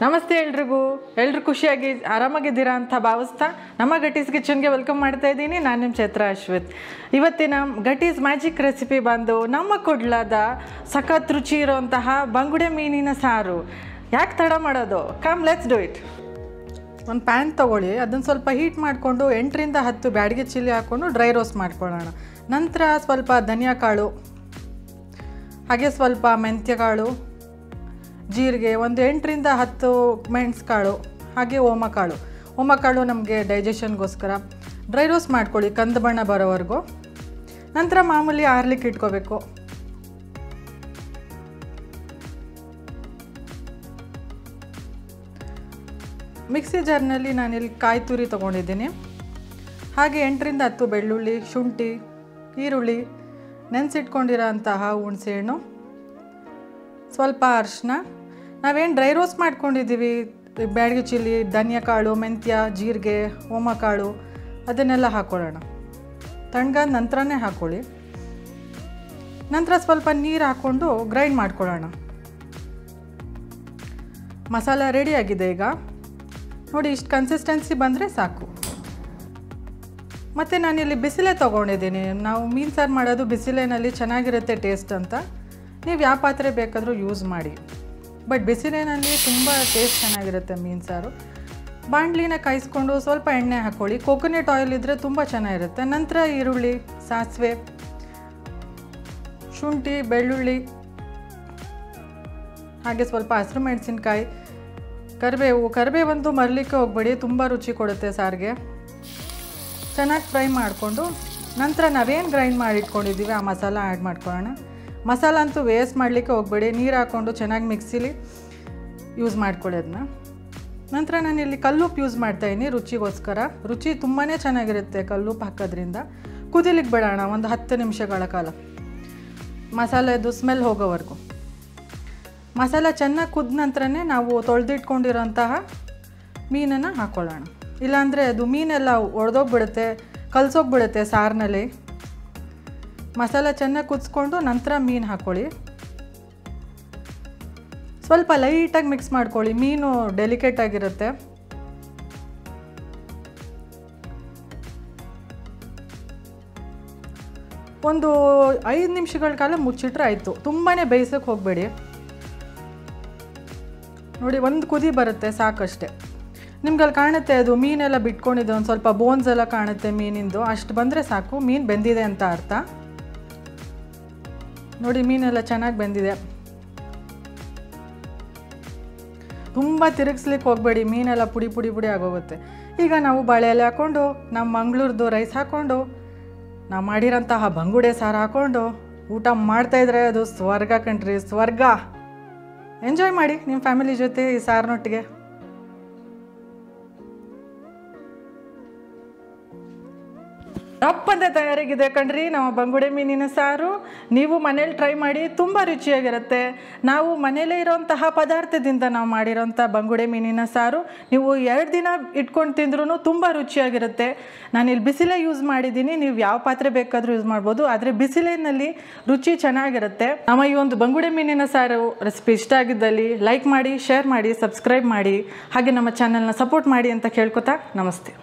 ನಮಸ್ತೆ ಎಲ್ರಿಗೂ ಖುಷಿಯಾಗಿ ಆರಾಮಾಗಿದ್ದೀರಾ ಅಂತ ಭಾವಿಸ್ತಾ ನಮ್ಮ ಗಟೀಸ್ ಕಿಚನ್ಗೆ ವೆಲ್ಕಮ್ ಮಾಡ್ತಾ ಇದ್ದೀನಿ. ನಾನು ನಿಮ್ಮ ಚೈತ್ರ ಅಶ್ವಿತ್. ಇವತ್ತಿನ ಗಟೀಸ್ ಮ್ಯಾಜಿಕ್ ರೆಸಿಪಿ ಬಂದು ನಮ್ಮ ಕೊಡ್ಲಾದ ಸಖತ್ ರುಚಿ ಇರೋಂತಹ ಬಂಗುಡೆ ಮೀನಿನ ಸಾರು. ಯಾಕೆ ತಡ ಮಾಡೋದು, ಕಮ್ ಲೆಟ್ಸ್ ಡೂ ಇಟ್. ಒಂದು ಪ್ಯಾನ್ ತೊಗೊಳ್ಳಿ, ಅದನ್ನು ಸ್ವಲ್ಪ ಹೀಟ್ ಮಾಡಿಕೊಂಡು 8 ರಿಂದ 10 ಬ್ಯಾಡಗಿ ಚಿಲ್ಲಿ ಹಾಕ್ಕೊಂಡು ಡ್ರೈ ರೋಸ್ಟ್ ಮಾಡ್ಕೊಳ್ಳೋಣ. ನಂತರ ಸ್ವಲ್ಪ ಧನಿಯಾ ಕಾಳು, ಹಾಗೆ ಸ್ವಲ್ಪ ಮೆಂತ್ಯ ಕಾಳು, ಜೀರಿಗೆ, ಒಂದು 8 ರಿಂದ 10 ಮೆಣಸುಕಾಳು, ಹಾಗೆ ಓಮಕಾಳು ನಮಗೆ ಡೈಜೆಷನ್ಗೋಸ್ಕರ ಡ್ರೈ ರೋಸ್ಟ್ ಮಾಡ್ಕೊಳ್ಳಿ ಕಂದು ಬಣ್ಣ ಬರೋವರೆಗೂ. ನಂತರ ಮಾಮೂಲಿ ಆರ್ಲಿಕ್ಕೆ ಇಟ್ಕೋಬೇಕು. ಮಿಕ್ಸಿ ಜಾರ್ನಲ್ಲಿ ನಾನಿಲ್ಲಿ ಕಾಯಿ ತುರಿ ತೊಗೊಂಡಿದ್ದೀನಿ. ಹಾಗೆ 8 ರಿಂದ 10 ಬೆಳ್ಳುಳ್ಳಿ, ಶುಂಠಿ, ಈರುಳ್ಳಿ, ನೆನೆಸಿಟ್ಕೊಂಡಿರೋ ಅಂತಹ ಹುಣಸೆಹಣ್ಣು, ಸ್ವಲ್ಪ ಅರಿಶಿನ, ನಾವೇನು ಡ್ರೈ ರೋಸ್ಟ್ ಮಾಡ್ಕೊಂಡಿದ್ದೀವಿ ಬ್ಯಾಡಗಿ ಚಿಲ್ಲಿ, ಧನಿಯಾ ಕಾಳು, ಮೆಂತ್ಯ, ಜೀರಿಗೆ, ಓಮಕಾಳು ಅದನ್ನೆಲ್ಲ ಹಾಕ್ಕೊಳ್ಳೋಣ. ತಣ್ಣಗಾದ ನಂತರನೇ ಹಾಕ್ಕೊಳ್ಳಿ. ನಂತರ ಸ್ವಲ್ಪ ನೀರು ಹಾಕ್ಕೊಂಡು ಗ್ರೈಂಡ್ ಮಾಡ್ಕೊಳ್ಳೋಣ. ಮಸಾಲ ರೆಡಿಯಾಗಿದೆ. ಈಗ ನೋಡಿ, ಇಷ್ಟು ಕನ್ಸಿಸ್ಟೆನ್ಸಿ ಬಂದರೆ ಸಾಕು. ಮತ್ತು ನಾನಿಲ್ಲಿ ಬಿಸಿಲೇ ತೊಗೊಂಡಿದ್ದೀನಿ. ನಾವು ಮೀನು ಸಾರು ಮಾಡೋದು ಬಿಸಿಲೇನಲ್ಲಿ ಚೆನ್ನಾಗಿರುತ್ತೆ ಟೇಸ್ಟ್ ಅಂತ. ನೀವು ಯಾವ ಪಾತ್ರೆ ಬೇಕಾದರೂ ಯೂಸ್ ಮಾಡಿ, ಬಟ್ ಬಿಸಿಲಿನಲ್ಲಿ ತುಂಬ ಟೇಸ್ಟ್ ಚೆನ್ನಾಗಿರುತ್ತೆ ಮೀನು ಸಾರು. ಬಾಣಲಿನ ಕಾಯಿಸ್ಕೊಂಡು ಸ್ವಲ್ಪ ಎಣ್ಣೆ ಹಾಕ್ಕೊಳ್ಳಿ. ಕೋಕೋನಟ್ ಆಯಿಲ್ ಇದ್ದರೆ ತುಂಬ ಚೆನ್ನಾಗಿರುತ್ತೆ. ನಂತರ ಈರುಳ್ಳಿ, ಸಾಸಿವೆ, ಶುಂಠಿ, ಬೆಳ್ಳುಳ್ಳಿ, ಹಾಗೆ ಸ್ವಲ್ಪ ಹಸಿರು ಮೆಣಸಿನ್ಕಾಯಿ, ಕರಿಬೇವಂತೂ ಮರಲಿಕ್ಕೆ ಹೋಗಬೇಡಿ, ತುಂಬ ರುಚಿ ಕೊಡುತ್ತೆ ಸಾರಿಗೆ. ಚೆನ್ನಾಗಿ ಫ್ರೈ ಮಾಡಿಕೊಂಡು ನಂತರ ನಾವೇನು ಗ್ರೈಂಡ್ ಮಾಡಿ ಇಟ್ಕೊಂಡಿದ್ದೀವಿ ಆ ಮಸಾಲ ಆ್ಯಡ್ ಮಾಡ್ಕೊಳ್ಳೋಣ. ಮಸಾಲ ಅಂತೂ ವೇಸ್ಟ್ ಮಾಡಲಿಕ್ಕೆ ಹೋಗಬೇಡಿ, ನೀರು ಹಾಕ್ಕೊಂಡು ಚೆನ್ನಾಗಿ ಮಿಕ್ಸಿಲಿ ಯೂಸ್ ಮಾಡ್ಕೊಳ್ಳಿ ಅದನ್ನ. ನಂತರ ನಾನಿಲ್ಲಿ ಕಲ್ಲುಪ್ಪು ಯೂಸ್ ಮಾಡ್ತಾಯಿದ್ದೀನಿ ರುಚಿಗೋಸ್ಕರ. ರುಚಿ ತುಂಬಾ ಚೆನ್ನಾಗಿರುತ್ತೆ ಕಲ್ಲುಪ್ಪು ಹಾಕೋದ್ರಿಂದ. ಕುದಿಲಿಕ್ಕೆ ಬಿಡೋಣ ಒಂದು 10 ನಿಮಿಷಗಳ ಕಾಲ, ಮಸಾಲೆದು ಸ್ಮೆಲ್ ಹೋಗೋವರೆಗೂ. ಮಸಾಲ ಚೆನ್ನಾಗಿ ಕುದ್ದ ನಂತರನೇ ನಾವು ತೊಳೆದಿಟ್ಕೊಂಡಿರೋಂತಹ ಮೀನನ್ನು ಹಾಕ್ಕೊಳ್ಳೋಣ. ಇಲ್ಲಾಂದರೆ ಅದು ಮೀನೆಲ್ಲ ಒಡೆದೋಗ್ಬಿಡುತ್ತೆ, ಕಲಸೋಗ್ಬಿಡುತ್ತೆ ಸಾರಿನಲ್ಲಿ. ಮಸಾಲ ಚೆನ್ನಾಗಿ ಕುದಿಸ್ಕೊಂಡು ನಂತರ ಮೀನು ಹಾಕ್ಕೊಳ್ಳಿ. ಸ್ವಲ್ಪ ಲೈಟಾಗಿ ಮಿಕ್ಸ್ ಮಾಡ್ಕೊಳ್ಳಿ, ಮೀನು ಡೆಲಿಕೇಟ್ ಆಗಿರುತ್ತೆ. ಒಂದು 5 ನಿಮಿಷಗಳ ಕಾಲ ಮುಚ್ಚಿಟ್ರೆ ಆಯಿತು. ತುಂಬಾ ಬೇಯಿಸೋಕ್ಕೆ ಹೋಗಬೇಡಿ. ನೋಡಿ, ಒಂದು ಕುದಿ ಬರುತ್ತೆ ಸಾಕಷ್ಟೆ. ನಿಮ್ಗಲ್ಲಿ ಕಾಣುತ್ತೆ ಅದು ಮೀನೆಲ್ಲ ಬಿಟ್ಕೊಂಡಿದೆ, ಒಂದು ಸ್ವಲ್ಪ ಬೋನ್ಸ್ ಎಲ್ಲ ಕಾಣುತ್ತೆ ಮೀನಿಂದು. ಅಷ್ಟು ಬಂದರೆ ಸಾಕು, ಮೀನು ಬೆಂದಿದೆ ಅಂತ ಅರ್ಥ. ನೋಡಿ, ಮೀನೆಲ್ಲ ಚೆನ್ನಾಗಿ ಬೆಂದಿದೆ. ತುಂಬ ತಿರುಗಿಸ್ಲಿಕ್ಕೆ ಹೋಗಬೇಡಿ, ಮೀನೆಲ್ಲ ಪುಡಿ ಆಗೋಗುತ್ತೆ. ಈಗ ನಾವು ಬಾಳೆ ಎಲೆ ಹಾಕ್ಕೊಂಡು, ನಮ್ಮ ಮಂಗಳೂರ್ದು ರೈಸ್ ಹಾಕ್ಕೊಂಡು, ನಾವು ಮಾಡಿರೋಂತಹ ಬಂಗುಡೆ ಸಾರು ಹಾಕ್ಕೊಂಡು ಊಟ ಮಾಡ್ತಾಯಿದ್ರೆ ಅದು ಸ್ವರ್ಗ ಕಣ್ರಿ, ಸ್ವರ್ಗ. ಎಂಜಾಯ್ ಮಾಡಿ ನಿಮ್ಮ ಫ್ಯಾಮಿಲಿ ಜೊತೆ ಈ ಸಾರಿನೊಟ್ಟಿಗೆ. ರಪ್ಪಂತ ತಯಾರಾಗಿದೆ ಕಣ್ರಿ ನಮ್ಮ ಬಂಗುಡೆ ಮೀನಿನ ಸಾರು. ನೀವು ಮನೇಲಿ ಟ್ರೈ ಮಾಡಿ, ತುಂಬ ರುಚಿಯಾಗಿರುತ್ತೆ. ನಾವು ಮನೇಲೇ ಇರೋಂತಹ ಪದಾರ್ಥದಿಂದ ನಾವು ಮಾಡಿರೋಂಥ ಬಂಗುಡೆ ಮೀನಿನ ಸಾರು ನೀವು 2 ದಿನ ಇಟ್ಕೊಂಡು ತಿಂದ್ರೂ ತುಂಬ ರುಚಿಯಾಗಿರುತ್ತೆ. ನಾನಿಲ್ಲಿ ಬಿಸಿಲೇ ಯೂಸ್ ಮಾಡಿದ್ದೀನಿ, ನೀವು ಯಾವ ಪಾತ್ರೆ ಬೇಕಾದರೂ ಯೂಸ್ ಮಾಡ್ಬೋದು, ಆದರೆ ಬಿಸಿಲಿನಲ್ಲಿ ರುಚಿ ಚೆನ್ನಾಗಿರುತ್ತೆ. ನಮ್ಮ ಈ ಒಂದು ಬಂಗುಡೆ ಮೀನಿನ ಸಾರು ರೆಸಿಪಿ ಇಷ್ಟ ಆಗಿದ್ದಲ್ಲಿ ಲೈಕ್ ಮಾಡಿ, ಶೇರ್ ಮಾಡಿ, ಸಬ್ಸ್ಕ್ರೈಬ್ ಮಾಡಿ, ಹಾಗೆ ನಮ್ಮ ಚಾನಲ್ನ ಸಪೋರ್ಟ್ ಮಾಡಿ ಅಂತ ಕೇಳ್ಕೊತಾ ನಮಸ್ತೆ.